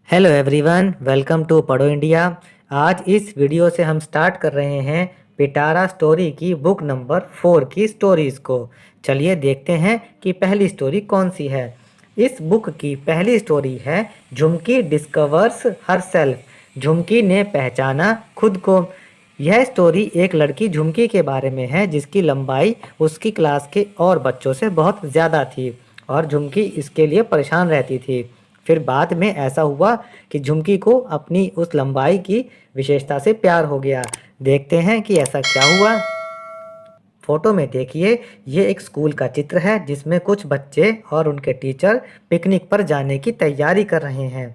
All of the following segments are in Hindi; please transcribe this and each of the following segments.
हेलो एवरीवन, वेलकम टू पढ़ो इंडिया। आज इस वीडियो से हम स्टार्ट कर रहे हैं पिटारा स्टोरी की बुक नंबर 4 की स्टोरीज़ को। चलिए देखते हैं कि पहली स्टोरी कौन सी है। इस बुक की पहली स्टोरी है झुमकी डिस्कवर्स हरसेल्फ। झुमकी ने पहचाना खुद को। यह स्टोरी एक लड़की झुमकी के बारे में है जिसकी लंबाई उसकी क्लास के और बच्चों से बहुत ज़्यादा थी और झुमकी इसके लिए परेशान रहती थी। फिर बाद में ऐसा हुआ कि झुमकी को अपनी उस लंबाई की विशेषता से प्यार हो गया। देखते हैं कि ऐसा क्या हुआ। फोटो में देखिए, ये एक स्कूल का चित्र है जिसमें कुछ बच्चे और उनके टीचर पिकनिक पर जाने की तैयारी कर रहे हैं।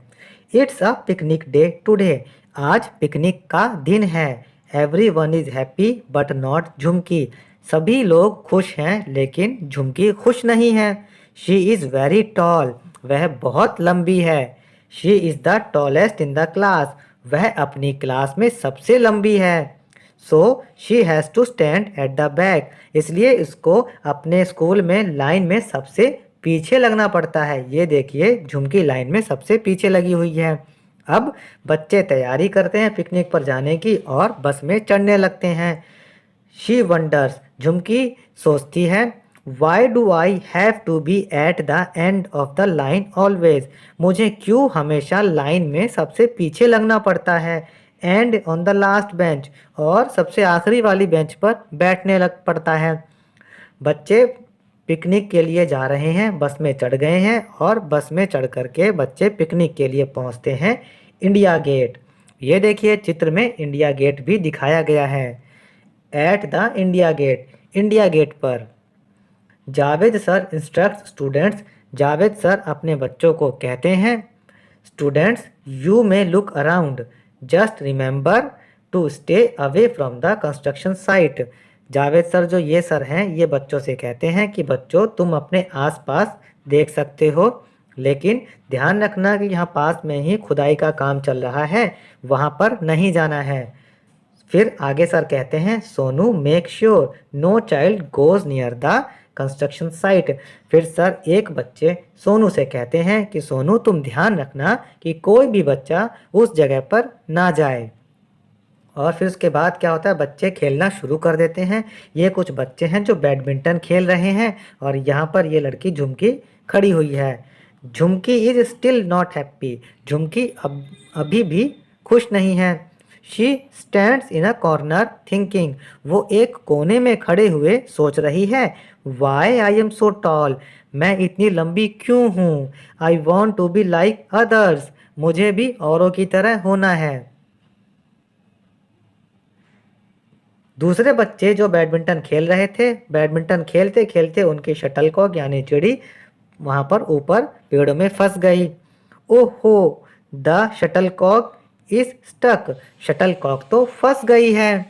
It's a picnic day today. आज पिकनिक का दिन है। Everyone is happy but not Jhumki. सभी लोग खुश हैं लेकिन झुमकी खुश नहीं है। She is very tall. वह बहुत लंबी है। She is the tallest in the class. वह अपनी क्लास में सबसे लंबी है। So she has to stand at the back. इसलिए इसको अपने स्कूल में लाइन में सबसे पीछे लगना पड़ता है। ये देखिए, झुमकी लाइन में सबसे पीछे लगी हुई है। अब बच्चे तैयारी करते हैं पिकनिक पर जाने की और बस में चढ़ने लगते हैं। She wonders. झुमकी सोचती है, why do I have to be at the end of the line always. मुझे क्यों हमेशा लाइन में सबसे पीछे लगना पड़ता है। And on the last bench. और सबसे आखिरी वाली बेंच पर बैठने लग पड़ता है। बच्चे पिकनिक के लिए जा रहे हैं, बस में चढ़ गए हैं और बस में चढ़ करके बच्चे पिकनिक के लिए पहुंचते हैं इंडिया गेट। ये देखिए, चित्र में इंडिया गेट भी दिखाया गया है। At the India gate. India gate पर Javed sir instruct students. Javed sir अपने बच्चों को कहते हैं, students you may look around, just remember to stay away from the construction site. Javed sir जो ये सर हैं, ये बच्चों से कहते हैं कि बच्चों तुम अपने आसपास देख सकते हो लेकिन ध्यान रखना कि यहाँ पास में ही खुदाई का काम चल रहा है, वहाँ पर नहीं जाना है। फिर आगे सर कहते हैं, Sonu make sure no child goes near the construction site. फिर सर एक बच्चे सोनू से कहते हैं कि सोनू तुम ध्यान रखना कि कोई भी बच्चा उस जगह पर ना जाए। और फिर उसके बाद क्या होता है, बच्चे खेलना शुरू कर देते हैं। ये कुछ बच्चे हैं जो बैडमिंटन खेल रहे हैं और यहाँ पर ये लड़की झुमकी खड़ी हुई है। Jhumki is still not happy. Jhumki अभी भी खुश नहीं है। She stands in a corner thinking. वो एक कोने में खड़े हुए सोच रही है, why I am so tall. मैं इतनी लंबी क्यों हूँ। I want to be like others. मुझे भी औरों की तरह होना है। दूसरे बच्चे जो बैडमिंटन खेल रहे थे, बैडमिंटन खेलते खेलते उनकी शटलकॉक यानी चिड़ी वहाँ पर ऊपर पेड़ों में फंस गई। ओहो, the shuttlecock is stuck. Shuttlecock तो फंस गई है।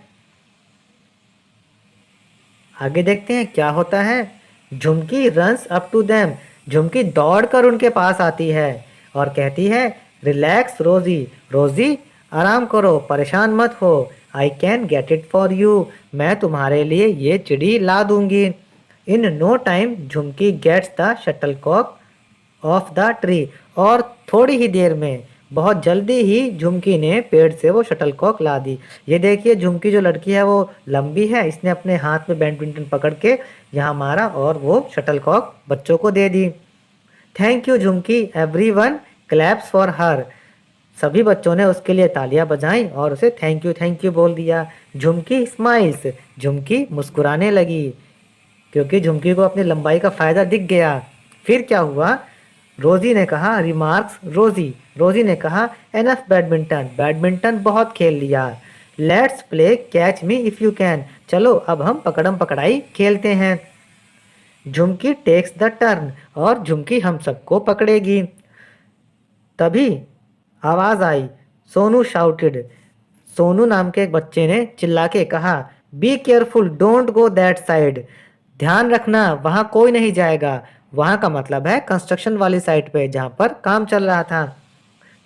आगे देखते हैं क्या होता है। Jhumki runs up to them. झुमकी दौड़कर उनके पास आती है और कहती है, रिलैक्स रोजी। रोजी आराम करो, परेशान मत हो। I can get it for you. मैं तुम्हारे लिए ये चिड़ी ला दूंगी। In no time Jhumki gets the shuttlecock off the tree. और थोड़ी ही देर में, बहुत जल्दी ही झुमकी ने पेड़ से वो शटलकॉक ला दी। ये देखिए, झुमकी जो लड़की है वो लंबी है, इसने अपने हाथ में बैडमिंटन पकड़ के यहाँ मारा और वो शटलकॉक बच्चों को दे दी। Thank you Jhumki, everyone claps for her. सभी बच्चों ने उसके लिए तालियां बजाईं और उसे थैंक यू बोल दिया। झुमकी स्माइल्स। झुमकी मुस्कुराने लगी क्योंकि झुमकी को अपनी लंबाई का फ़ायदा दिख गया। फिर क्या हुआ, रोजी ने कहा, रिमार्क्स रोजी। रोजी ने कहा, एनफ बैडमिंटन। बैडमिंटन बहुत खेल लिया। Let's play catch me if you can. चलो अब हम पकड़म पकड़ाई खेलते हैं। झुमकी टेक्स द टर्न। और झुमकी हम सबको पकड़ेगी। तभी आवाज़ आई, सोनू शाउटेड। सोनू नाम के एक बच्चे ने चिल्ला के कहा, be careful don't go that side. ध्यान रखना, वहाँ कोई नहीं जाएगा। वहाँ का मतलब है कंस्ट्रक्शन वाली साइट पे जहाँ पर काम चल रहा था।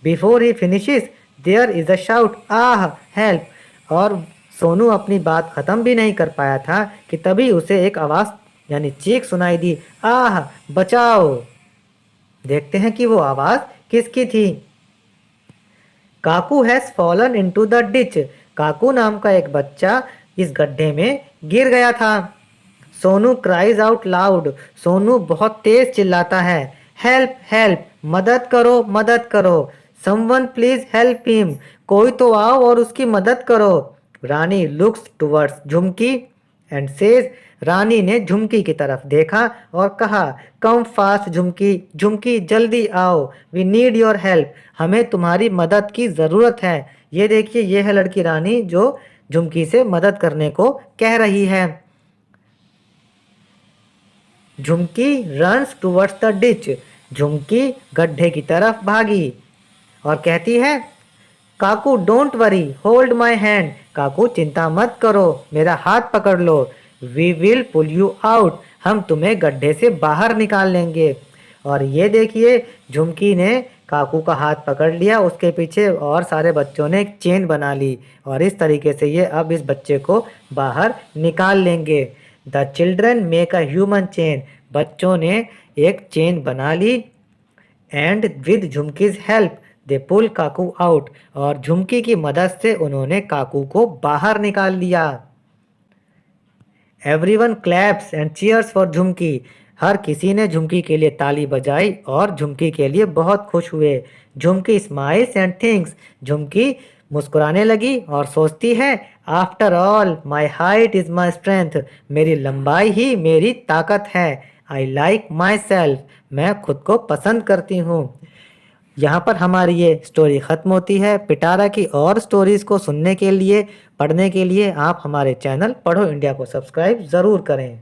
Before he finishes there is a shout, ah help. और सोनू अपनी बात ख़त्म भी नहीं कर पाया था कि तभी उसे एक आवाज़ यानी चीख सुनाई दी, आह बचाओ। देखते हैं कि वो आवाज़ किसकी थी। Kaku has fallen into the ditch. Kaku नाम का एक बच्चा इस गड्ढे में गिर गया था। Sonu cries out loud. Sonu बहुत तेज चिल्लाता है। हेल्प हेल्प, मदद करो मदद करो। Someone please help him. कोई तो आओ और उसकी मदद करो। Rani looks towards Jhumki and says. Rani ने झुमकी की तरफ देखा और कहा, कम फास्ट झुमकी, झुमकी जल्दी आओ, वी नीड योर हेल्प, हमें तुम्हारी मदद की ज़रूरत है। ये देखिए, ये है लड़की रानी जो झुमकी से मदद करने को कह रही है। Jhumki runs towards the ditch. Jhumki गड्ढे की तरफ भागी और कहती है, Kaku don't worry, hold my hand. Kaku चिंता मत करो, मेरा हाथ पकड़ लो। We will pull you out, हम तुम्हें गड्ढे से बाहर निकाल लेंगे। और ये देखिए, झुमकी ने काकू का हाथ पकड़ लिया, उसके पीछे और सारे बच्चों ने एक चेन बना ली और इस तरीके से ये अब इस बच्चे को बाहर निकाल लेंगे। The children make a human chain. बच्चों ने एक चेन बना ली and with Jhumki's help they pull Kaku out. और झुमकी की मदद से उन्होंने काकू को बाहर निकाल लिया। Everyone claps and cheers for Jhumki. हर किसी ने झुमकी के लिए ताली बजाई और झुमकी के लिए बहुत खुश हुए। झुमकी स्माइल्स एंड थिंक्स। झुमकी मुस्कुराने लगी और सोचती है, after all my height is my strength. मेरी लंबाई ही मेरी ताकत है। आई लाइक माई सेल्फ, मैं खुद को पसंद करती हूँ। यहाँ पर हमारी ये स्टोरी ख़त्म होती है। पिटारा की और स्टोरीज़ को सुनने के लिए, पढ़ने के लिए आप हमारे चैनल पढ़ो इंडिया को सब्सक्राइब ज़रूर करें।